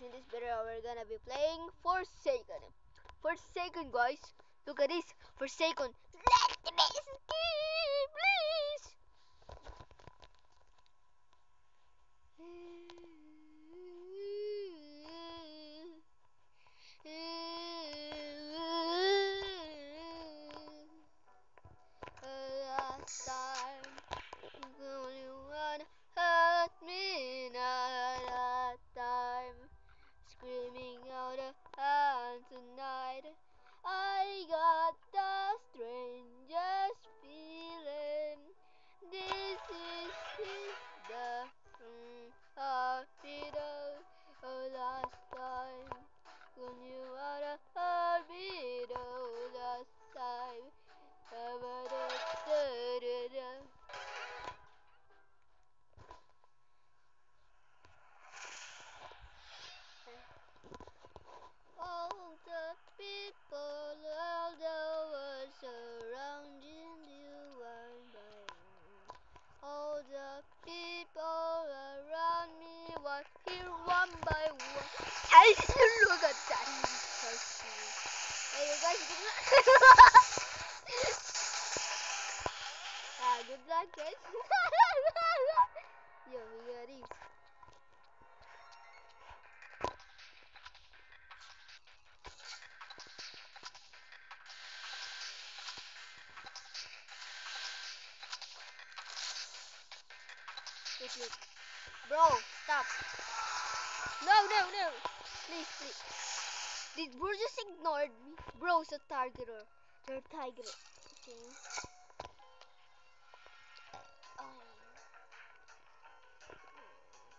in this video we're gonna be playing Forsaken. Forsaken, guys. Look at this. Forsaken. Let me escape, please. Last time, you only wanna hurt me, not that time. Screaming out a hand tonight. I got the strangest feeling. This is the hospital. Oh, last time, when you wanna hurt me, oh, last time. All the people, all the world surrounding you one by one. All the people around me were here one by one. Hey, look at that. Hey, you guys, good luck. Good luck, guys. Yo, we got these. Wait. Bro, stop. No. Please. Did bro just ignored me? Bro's a targeter. They're tiger. Okay.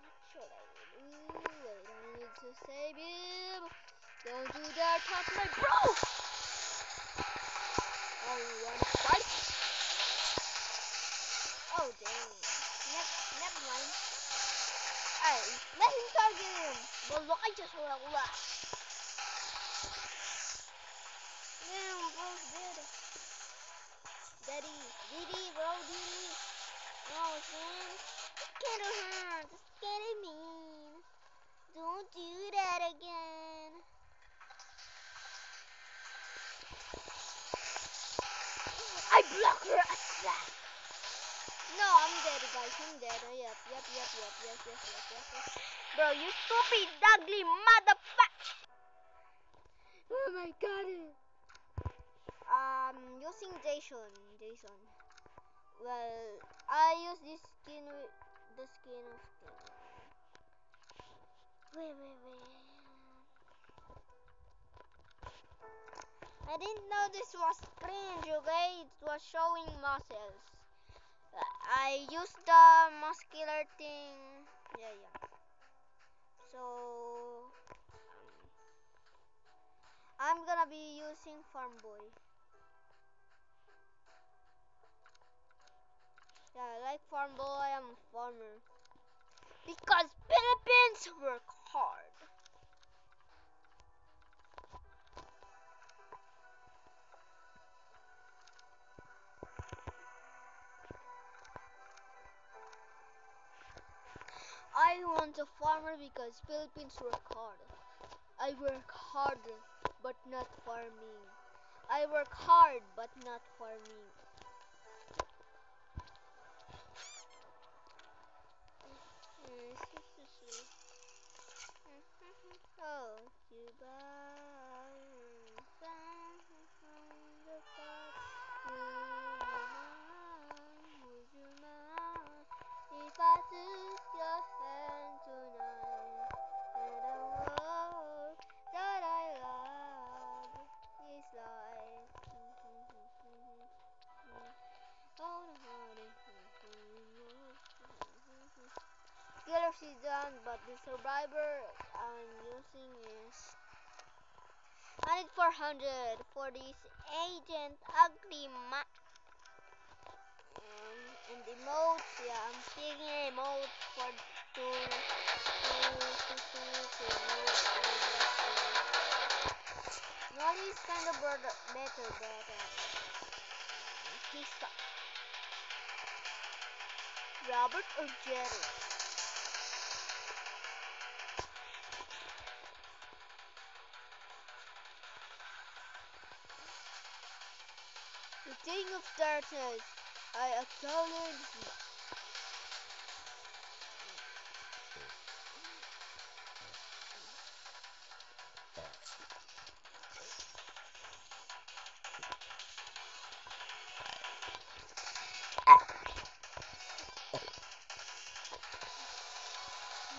What should I do? Wait, I need to save him. Don't you dare touch my bro! Oh, you wanna fight? Oh, dang. Never mind. Hey, let him target him. But I just wala. Damn, bro's dead. Diddy, bro, Diddy. No, man. It's kinda hard. It's kinda mean. Don't do that again. I block her attack. No, I'm dead, guys. I'm dead. Yep. Yes. Bro, you stupid, ugly motherfucker. Oh my god. Using Jason. Well, I use this skin with the skin of Wait. I didn't know this was cringe, okay? It was showing muscles. I used the muscular thing. Yeah. So, I'm gonna be using Farm Boy. Yeah, like Farm Boy, I'm a farmer. Because Philippines work hard. I want a farmer because Philippines work hard. I work harder, but not farming. I work hard, but not farming. Oh, you buy would you mind if I took your hand tonight? And the world that I love is like Killer season, but the survivor I'm using is I need 400 for this agent ugly and emotes. Yeah, I'm taking emotes for to Nolly is kind of better, but he's Robert or Jerry. King of Darkness, I acknowledge you.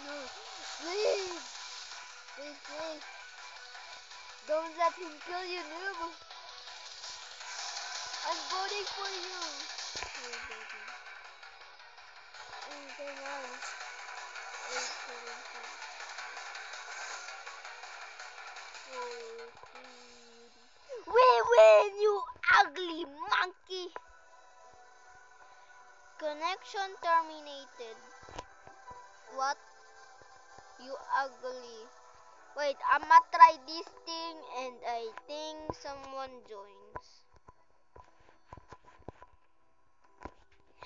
No, please, please, please, don't let him kill you, noob. I'm voting for you. Come on. We win, you ugly monkey. Connection terminated. What? You ugly. Wait, I'ma try this thing and I think someone joins.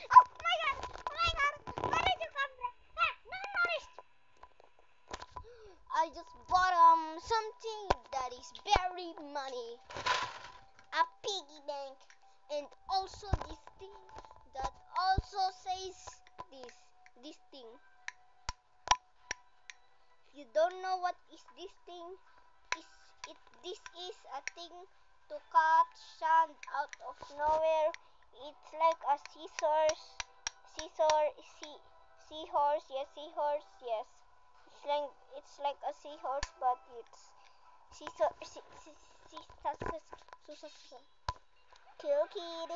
Oh my god! Oh my god! Where did you come from? Ah, no noticed! I just bought something that is very money. A piggy bank. And also this thing that also says this thing. If you don't know what is this thing, this is a thing to cut sand out of nowhere. It's like a seahorse, yes. It's like a seahorse, but it's cool kid.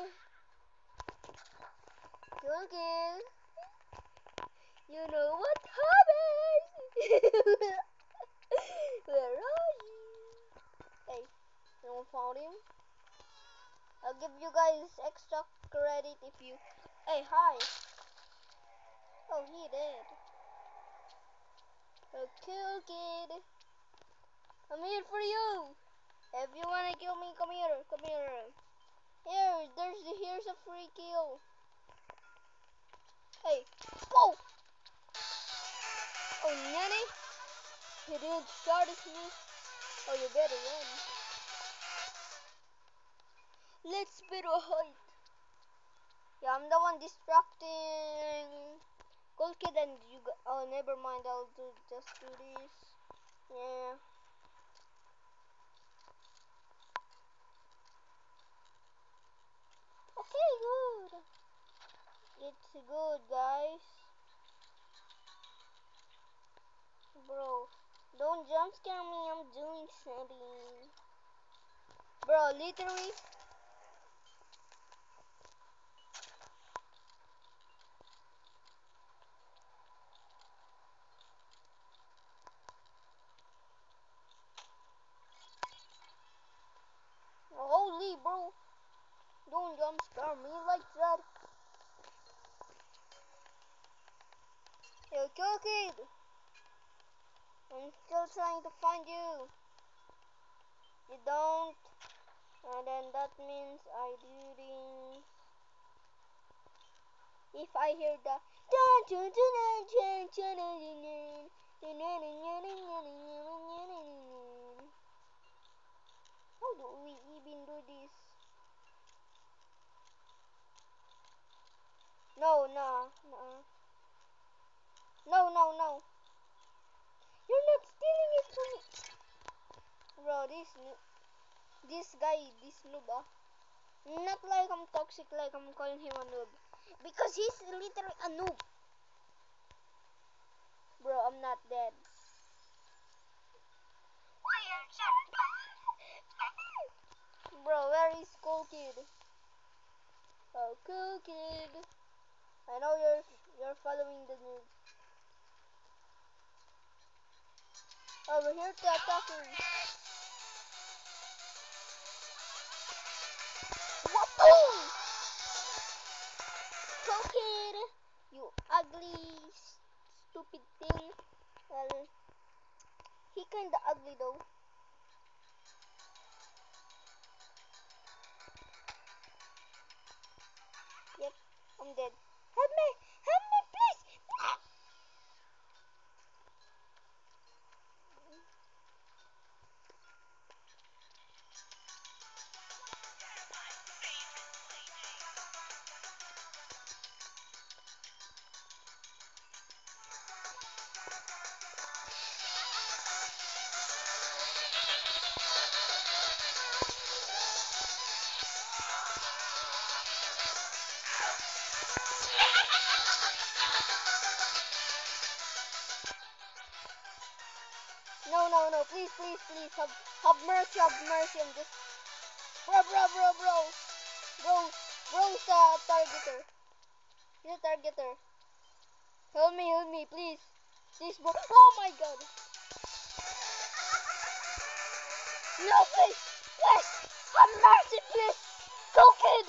Cool kid. You know what happened? Where are you? Hey, you found him? I'll give you guys extra credit if you... Hey, hi. Oh, he did. A cool kid. I'm here for you. If you wanna kill me, come here. Come here. Here's a free kill. Hey, whoa! Oh, nanny? You didn't start with me. Oh, you better run. Let's better hide. Yeah, I'm the one distracting. Cool kid and you. Oh, never mind. I'll just do this. Yeah. Okay, good. It's good, guys. Bro, don't jump scare me. I'm doing something. Bro, literally. Holy, bro. Don't jump scare me like that. Yo, kill kid. I'm still trying to find you. You don't. And then that means I do things. If I hear the how do we even do this? No, no, no. No. You're not stealing it from me. Bro, this guy, this noob, not like I'm toxic, like I'm calling him a noob. Because he's literally a noob. Bro, I'm not dead. Bro, where is Cool Kid? Oh, Cool Kid. I know you're following the noob. Oh, we're here to attack him. What? Cool Kid, you ugly, stupid thing. Well, he kinda ugly though. Yep, I'm dead. Help me, please. No, please, have mercy on this. Bro's the targeter. He's a targeter. Help me, please. Please, bro. Oh my god. No, please. Have mercy, please. Go, kid.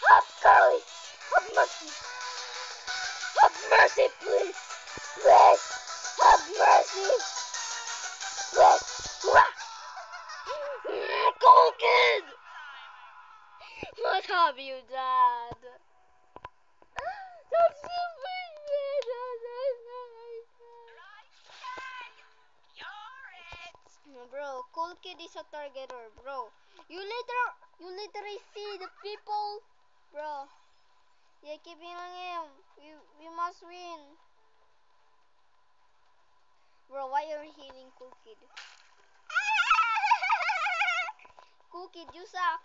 Have Curly. Have mercy. Have mercy, please. Please. Have mercy. Please. Go, kid. What have you done? That's no, bro, Cool Kid is a targeter, bro. You literally see the people, bro. Yeah, keep healing him. We must win, bro. Why are you healing Cool Kid? Cool Kid, you suck.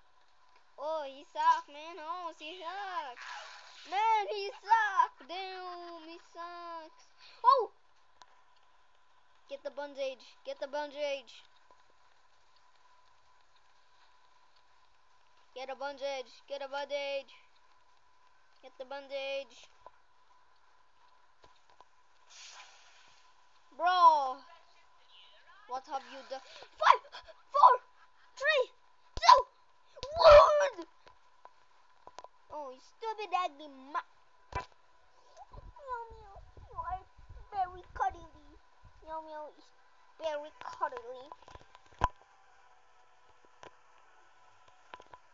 Oh, he suck, man. Oh, he sucks. Man, he sucks. Damn, he sucks. Oh! Get the bandage. Get the bandage. Get a bandage. Get a bandage. Get the bandage. Bro. What have you done? 5, 4, 3, 2, 1. Oh, you stupid ugly ma. Meow meow. You are very cuddly. Meow meow is very cuddly.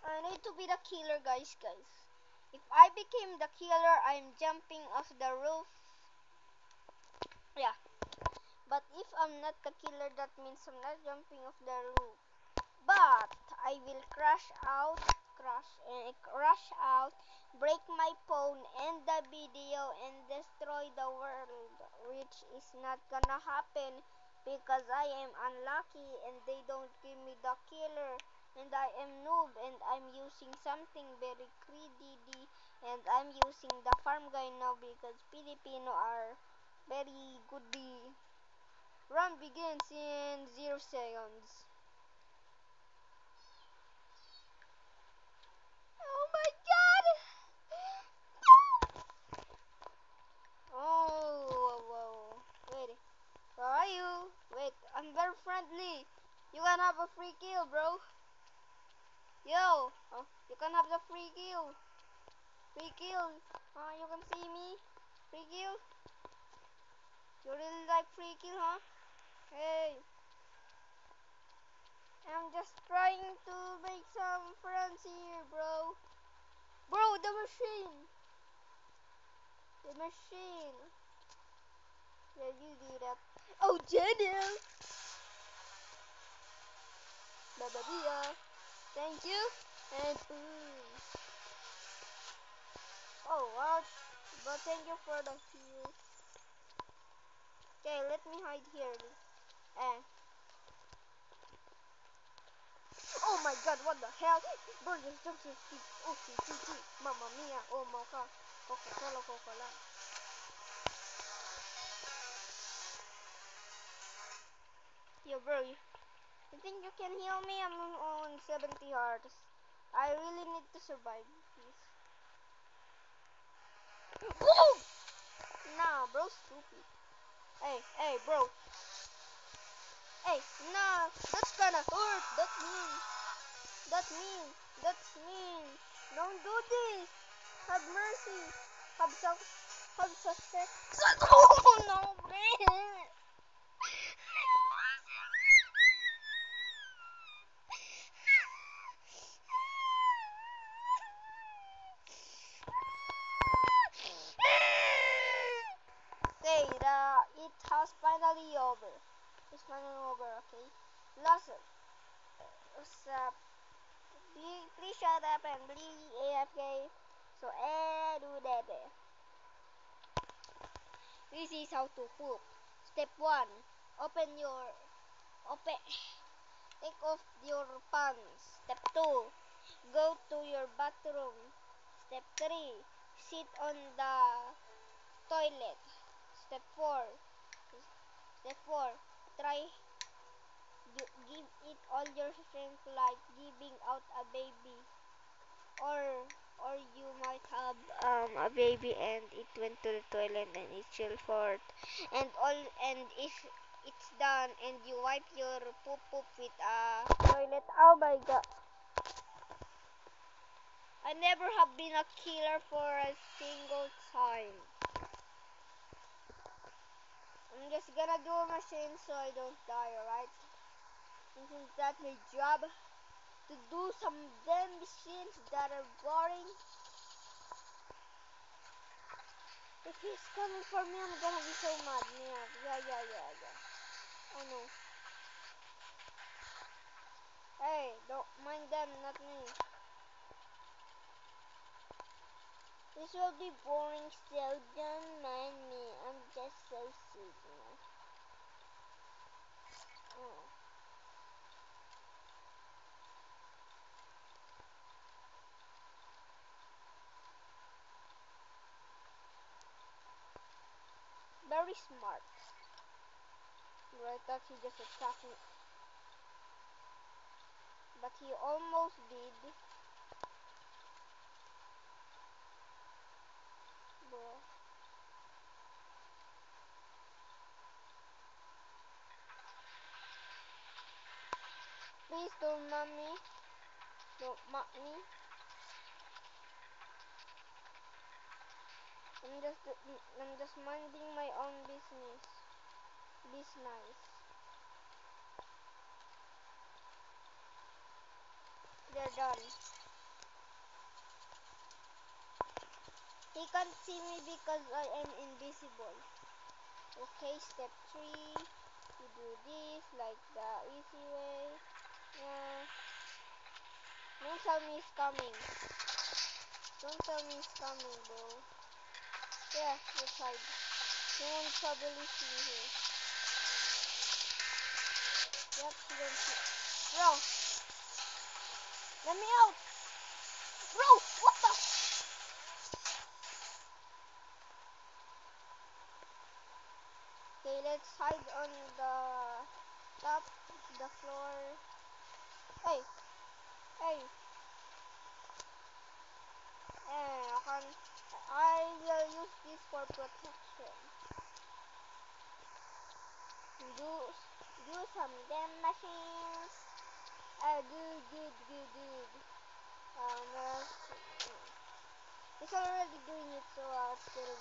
I need to be the killer, guys. If I became the killer, I'm jumping off the roof. Yeah. But if I'm not the killer, that means I'm not jumping off the roof. But I will crash out, break my phone, end the video, and destroy the world, which is not gonna happen because I am unlucky and they don't give me the killer, and I am noob and I'm using something very greedy, and I'm using the farm guy now because Filipino are very goody. Run begins in 0 seconds. Oh my god! Oh, whoa. Wait, where are you? Wait, I'm very friendly. You can have a free kill, bro. Yo, you can have the free kill. Free kill. You can see me. Free kill. You really like free kill, huh? Hey. I'm just trying to make some friends here, bro. Bro, the machine. The machine. Yeah, you do that. Oh, Jenny. Bababia. Thank you. And boom. Oh, what? But thank you for the heal. Okay, let me hide here. Eh. Oh my god, what the hell? Bro, just jump to speed. Oh, see. Mamma mia. Oh, mocha. Coca-Cola. Yo, bro, you think you can heal me? I'm on 70 hearts. I really need to survive, please. Boom! Nah, bro, stupid. Hey, bro. Hey, nah, that's gonna hurt. That's mean. Don't do this. Have mercy. Have suspect. Oh no, man. Okay, it has finally over. It's finally over, okay? Last, please shut up and please AFK. So, do that. This is how to poop. Step 1, open, take off your pants. Step 2, go to your bathroom. Step 3, sit on the toilet. Step 4, try give it all your strength like giving out a baby, or you might have a baby and it went to the toilet and it chill forth and if it's done and you wipe your poop with a toilet. Oh my god, I never have been a killer for a single time. I'm just gonna do a machine so I don't die, alright? Isn't that my job? To do some damn machines that are boring. If he's coming for me, I'm gonna be so mad. Yeah. Oh no. Hey, don't mind them, not me. This will be boring, so don't mind me. I'm just so sweet, you know. Oh. Very smart. Bro, I thought he just attacked me. But he almost did. Bro. Please don't mock me. Don't mock me. I'm just minding my own business. Business. They're done. He can't see me because I am invisible. Okay, step 3. You do this like the easy way. Yeah. Don't tell me it's coming. Don't tell me it's coming, bro. Yeah, let's hide. No one probably see me here. Yep, he don't see. Bro! Let me out! Bro! What the? Okay, let's hide on the top, the floor. Hey! Hey! I will use this for protection. Do some damn machines. Good. Let's see. It's already doing it, so it's gonna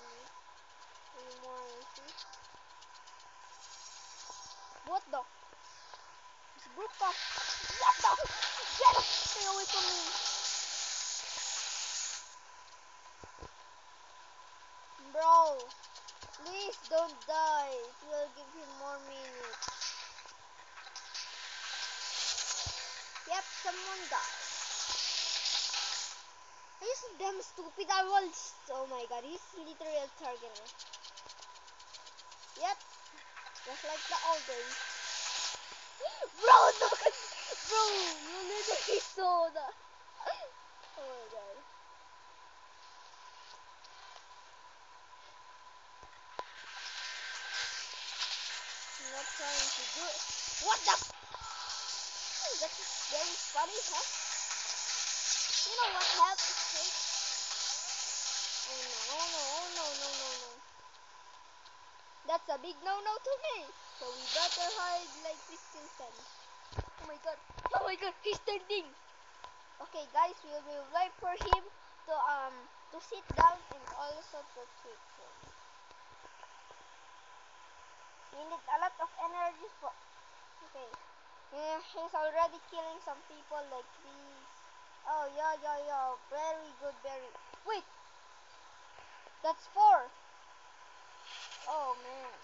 be more easy. What the? It's broke off. What the? Get up! Stay away from me. Bro, please don't die. It will give him more minutes. Yep, someone died. He's damn stupid. I was. Oh my god, he's literally a target. Yep, just like the old days. Bro, look at. Bro, you literally saw that. Oh my god. I'm not trying to do it. What the? That's very funny, huh? You know what happened? Oh no. That's a big no to me. So we better hide like we still can. Oh my god, he's turning. Okay guys, we will wait for him to sit down and also to trick him. We need a lot of energy for. Okay. Yeah, he's already killing some people like these. Oh yeah. Very good, very. Wait, that's 4. Oh man.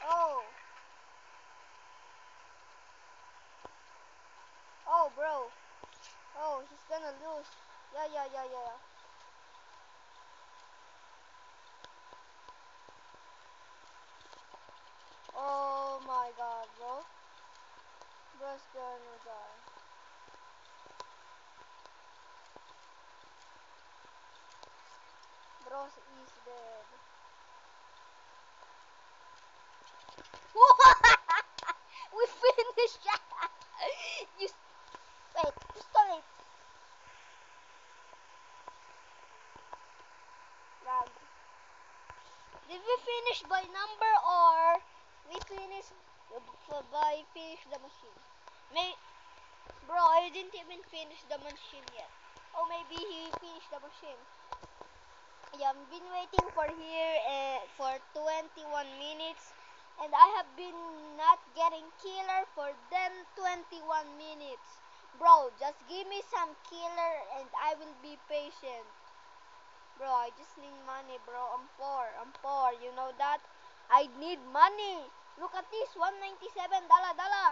Oh. Oh bro. Oh, he's gonna lose. Yeah. Oh my god, bro. Bro's gonna die. Bros is dead. Did we finish by number or we finish by finish the machine? Bro, I didn't even finish the machine yet. Oh, maybe he finished the machine. Yeah, I've been waiting for here for 21 minutes, and I have been not getting killer for them 21 minutes. Bro, just give me some killer and I will be patient. Bro, I just need money, bro. I'm poor. You know that? I need money. Look at this, 197 dala.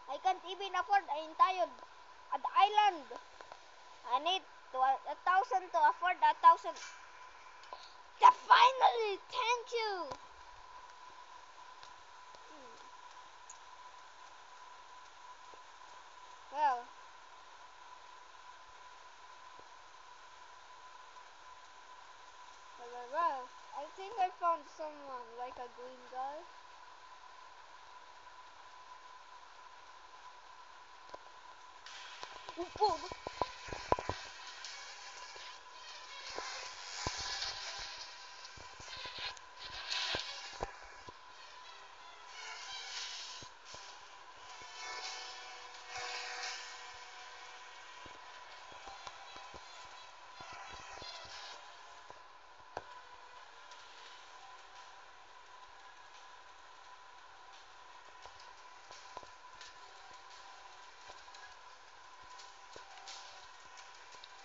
I can't even afford the entire island. I need 1,000 to afford 1,000. Finally, thank you. Well, I think I found someone like a green guy. Boom.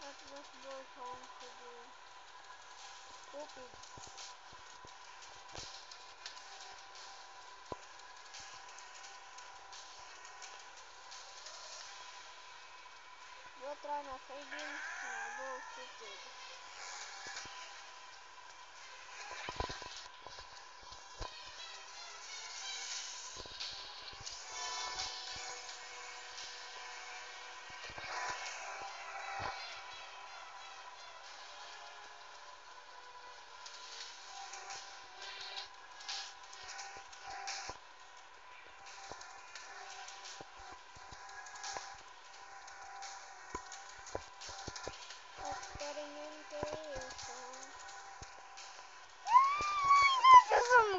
What was those homes to do? Stupid. Go try na saving. Go stupid. Experimentation. Some